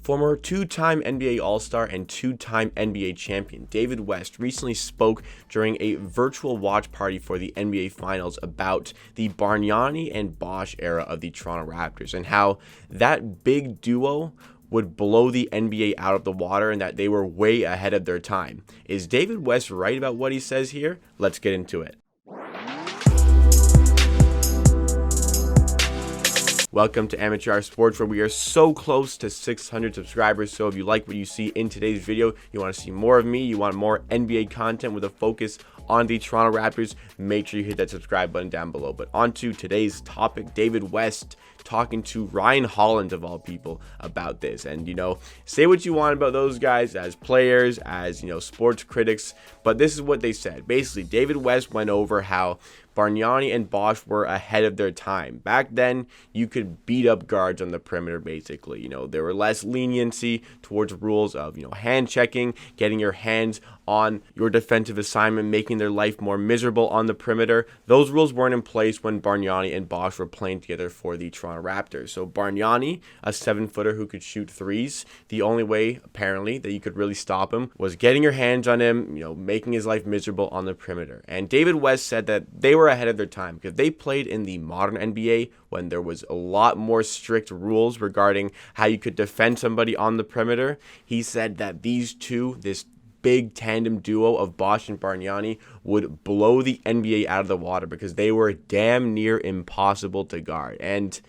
Former two-time NBA All-Star and two-time NBA champion David West recently spoke during a virtual watch party for the NBA Finals about the Bargnani and Bosh era of the Toronto Raptors and how that big duo would blow the NBA out of the water and that they were way ahead of their time. Is David West right about what he says here? Let's get into it. Welcome to Amateur Hour Sports, where we are so close to 600 subscribers. So if you like what you see in today's video, you want to see more of me, you want more NBA content with a focus on the Toronto Raptors, make sure you hit that subscribe button down below. But on to today's topic, David West talking to Ryan Holland, of all people, about this. And, say what you want about those guys as players, as, sports critics, but this is what they said. Basically, David West went over how Bargnani and Bosh were ahead of their time. Back then, you could beat up guards on the perimeter, basically. There were less leniency towards rules of, hand checking, getting your hands on your defensive assignment, making their life more miserable on the perimeter. Those rules weren't in place when Bargnani and Bosh were playing together for the Toronto Raptors. So Bargnani, a 7-footer who could shoot threes, the only way, apparently, that you could really stop him was getting your hands on him, making his life miserable on the perimeter. And David West said that they were ahead of their time because they played in the modern NBA when there was a lot more strict rules regarding how you could defend somebody on the perimeter. He said that these two, this big tandem duo of Bosh and Bargnani, would blow the NBA out of the water because they were damn near impossible to guard. And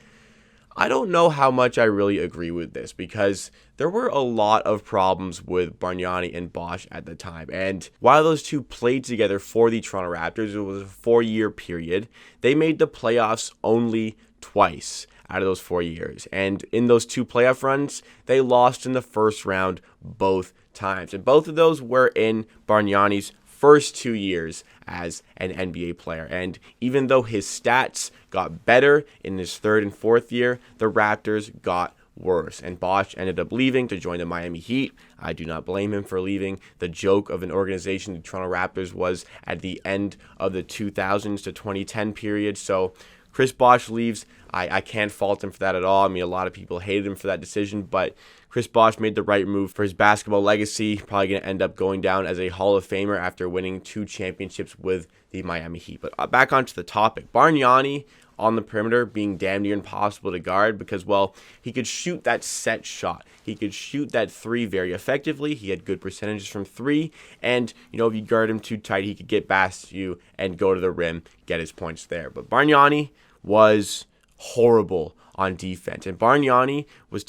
I don't know how much I really agree with this because there were a lot of problems with Bargnani and Bosh at the time. And while those two played together for the Toronto Raptors, it was a 4-year period, they made the playoffs only twice out of those 4 years. And in those two playoff runs, they lost in the first round both times. And both of those were in Bargnani's first 2 years as an NBA player. And even though his stats got better in his third and fourth year, the Raptors got worse. And Bosh ended up leaving to join the Miami Heat. I do not blame him for leaving. The joke of an organization, the Toronto Raptors, was at the end of the 2000s to 2010 period. So Chris Bosh leaves. I can't fault him for that at all. I mean, a lot of people hated him for that decision, but Chris Bosh made the right move for his basketball legacy. Probably going to end up going down as a Hall of Famer after winning 2 championships with the Miami Heat. But back onto the topic. Bargnani on the perimeter being damn near impossible to guard because, well, he could shoot that set shot. He could shoot that 3 very effectively. He had good percentages from 3. And, if you guard him too tight, he could get past you and go to the rim, get his points there. But Bargnani was horrible on defense. And Bargnani was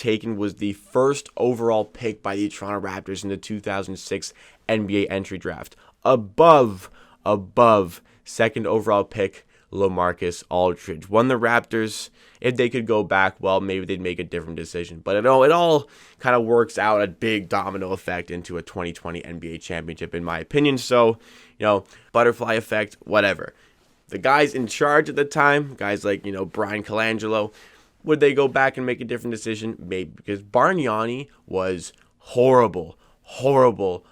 the first overall pick by the Toronto Raptors in the 2006 NBA entry draft. Above second overall pick LaMarcus Aldridge. When the Raptors, if they could go back, well, maybe they'd make a different decision. But it all kind of works out a big domino effect into a 2020 NBA championship, in my opinion. So, butterfly effect, whatever. The guys in charge at the time, guys like, Brian Colangelo, would they go back and make a different decision? Maybe, because Bargnani was horrible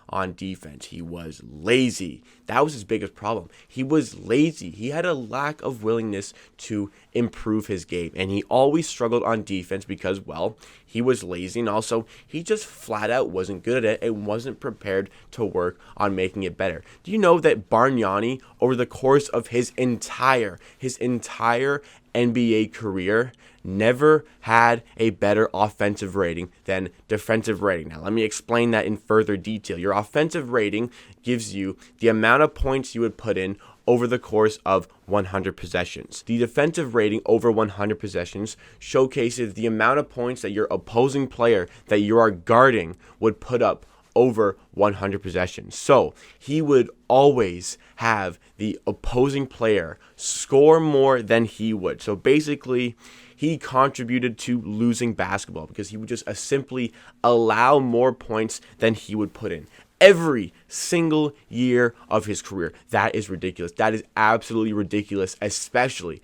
on defense. He was lazy. That was his biggest problem. He was lazy. He had a lack of willingness to improve his game, and he always struggled on defense because, well, he was lazy, and also he just flat out wasn't good at it and wasn't prepared to work on making it better. Do you know that Bargnani, over the course of his entire NBA career, never had a better offensive rating than defensive rating? Now, let me explain that in further detail. Your offensive rating gives you the amount of points you would put in over the course of 100 possessions. The defensive rating over 100 possessions showcases the amount of points that your opposing player that you are guarding would put up over 100 possessions. So he would always have the opposing player score more than he would. So basically, he contributed to losing basketball because he would just simply allow more points than he would put in. every single year of his career. That is ridiculous. That is absolutely ridiculous, especially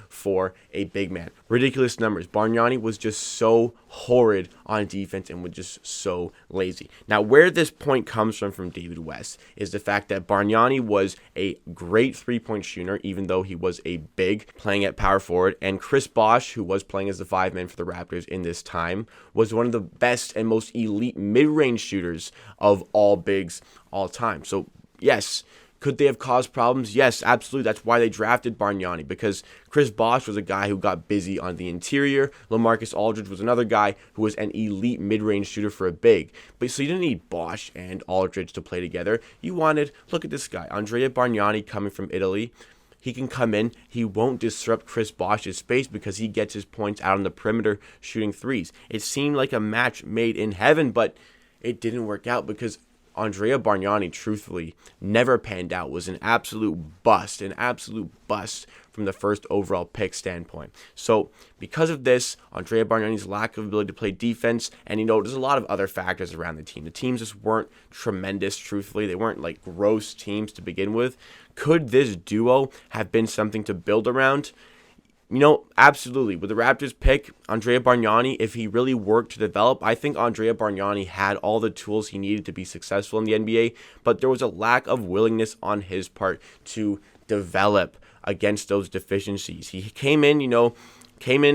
for a big man. Ridiculous numbers. Bargnani was just so horrid on defense and was just so lazy. Now, where this point comes from David West is the fact that Bargnani was a great three-point shooter, even though he was a big playing at power forward, and Chris Bosh, who was playing as the 5-man for the Raptors in this time, was one of the best and most elite mid-range shooters of all bigs all time. So, yes, could they have caused problems? Yes, absolutely. That's why they drafted Bargnani, because Chris Bosh was a guy who got busy on the interior. LaMarcus Aldridge was another guy who was an elite mid-range shooter for a big. But so you didn't need Bosh and Aldridge to play together. You wanted, look at this guy, Andrea Bargnani coming from Italy. He can come in. He won't disrupt Chris Bosh's space because he gets his points out on the perimeter shooting threes. It seemed like a match made in heaven, but it didn't work out because Andrea Bargnani, truthfully, never panned out. Was an absolute bust from the first overall pick standpoint. So because of this, Andrea Bargnani's lack of ability to play defense, and there's a lot of other factors around the team. The teams just weren't tremendous, truthfully. They weren't like gross teams to begin with. Could this duo have been something to build around? Absolutely. With the Raptors pick, Andrea Bargnani, if he really worked to develop, I think Andrea Bargnani had all the tools he needed to be successful in the NBA, but there was a lack of willingness on his part to develop against those deficiencies. He came in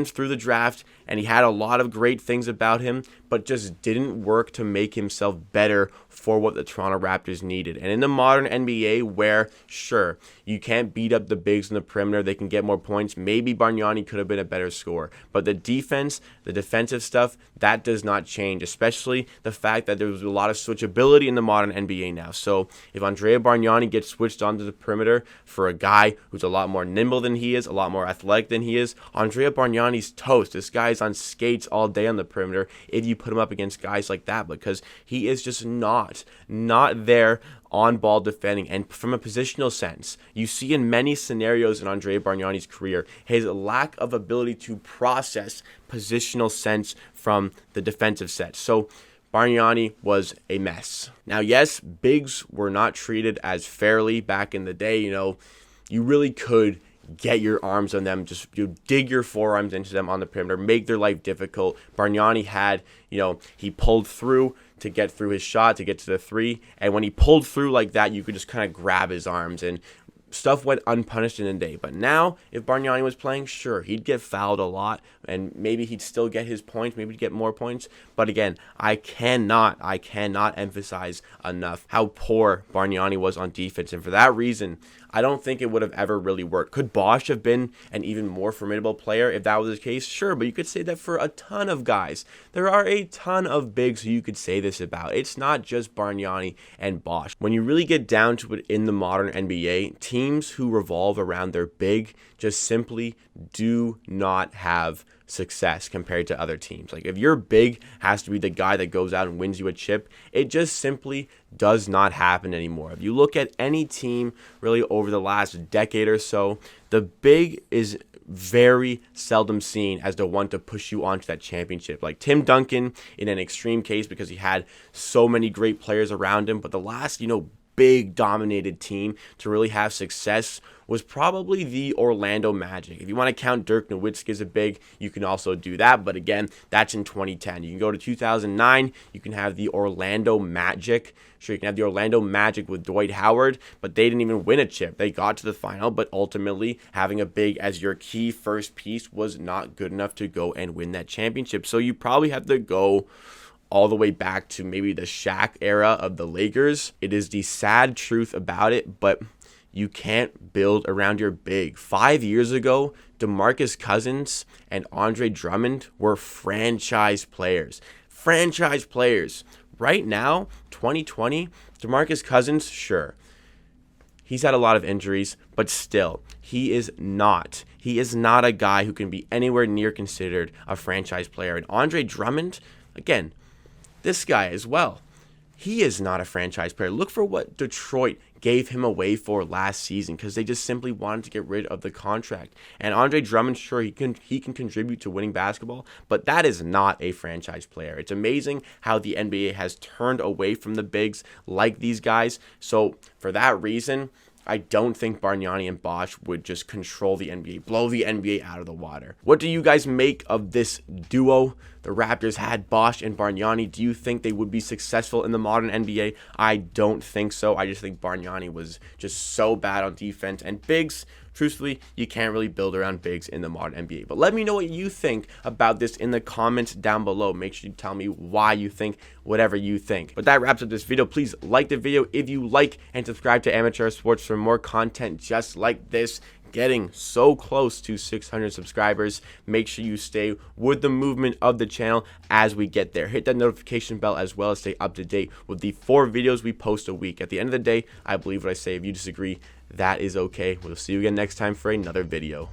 through the draft, and he had a lot of great things about him, but just didn't work to make himself better for what the Toronto Raptors needed. And in the modern NBA, where, sure, you can't beat up the bigs in the perimeter, they can get more points, maybe Bargnani could have been a better scorer. But the defense, the defensive stuff, that does not change, especially the fact that there's a lot of switchability in the modern NBA now. So if Andrea Bargnani gets switched onto the perimeter for a guy who's a lot more nimble than he is, a lot more athletic than he is, Andrea Bargnani's toast. This guy's on skates all day on the perimeter if you put him up against guys like that, because he is just not there on ball defending. And from a positional sense, you see in many scenarios in Andrea Bargnani's career his lack of ability to process positional sense from the defensive set. So Bargnani was a mess. Now, yes, bigs were not treated as fairly back in the day. You really could get your arms on them, just dig your forearms into them on the perimeter, make their life difficult. Bargnani had, he pulled through to get through his shot, to get to the three, and when he pulled through like that, you could just kind of grab his arms, and stuff went unpunished in the day. But now, if Bargnani was playing, sure, he'd get fouled a lot, and maybe he'd still get his points, maybe he'd get more points. But again, I cannot emphasize enough how poor Bargnani was on defense, and for that reason, I don't think it would have ever really worked. Could Bosh have been an even more formidable player if that was the case? Sure, but you could say that for a ton of guys. There are a ton of bigs who you could say this about. It's not just Bargnani and Bosh. When you really get down to it in the modern NBA, teams who revolve around their big just simply do not have success compared to other teams. Like, if your big has to be the guy that goes out and wins you a chip, it just simply does not happen anymore. If you look at any team really over the last decade or so, the big is very seldom seen as the one to push you onto that championship. Like Tim Duncan in an extreme case because he had so many great players around him, but the last, big dominated team to really have success was probably the Orlando Magic. If you want to count Dirk Nowitzki as a big, you can also do that. But again, that's in 2010. You can go to 2009. You can have the Orlando Magic. Sure, you can have the Orlando Magic with Dwight Howard, but they didn't even win a chip. They got to the final, but ultimately having a big as your key first piece was not good enough to go and win that championship. So you probably have to go all the way back to maybe the Shaq era of the Lakers. It is the sad truth about it, but you can't build around your big. 5 years ago, DeMarcus Cousins and Andre Drummond were franchise players. Right now, 2020, DeMarcus Cousins, sure, he's had a lot of injuries, but still, he is not a guy who can be anywhere near considered a franchise player. And Andre Drummond, again, this guy as well. he is not a franchise player. Look for what Detroit gave him away for last season, because they just simply wanted to get rid of the contract. And Andre Drummond, sure, he can contribute to winning basketball, but that is not a franchise player. It's amazing how the NBA has turned away from the bigs like these guys. So for that reason, I don't think Bargnani and Bosh would just control the NBA, blow the NBA out of the water. What do you guys make of this duo? The Raptors had Bosh and Bargnani. Do you think they would be successful in the modern NBA? I don't think so. I just think Bargnani was just so bad on defense. And bigs, truthfully, you can't really build around bigs in the modern NBA. But let me know what you think about this in the comments down below. Make sure you tell me why you think whatever you think. But that wraps up this video. Please like the video if you like, and subscribe to Amateur Sports for more content just like this. Getting so close to 600 subscribers. Make sure you stay with the movement of the channel as we get there. Hit that notification bell as well as stay up to date with the 4 videos we post a week. At the end of the day, I believe what I say. If you disagree, that is okay. We'll see you again next time for another video.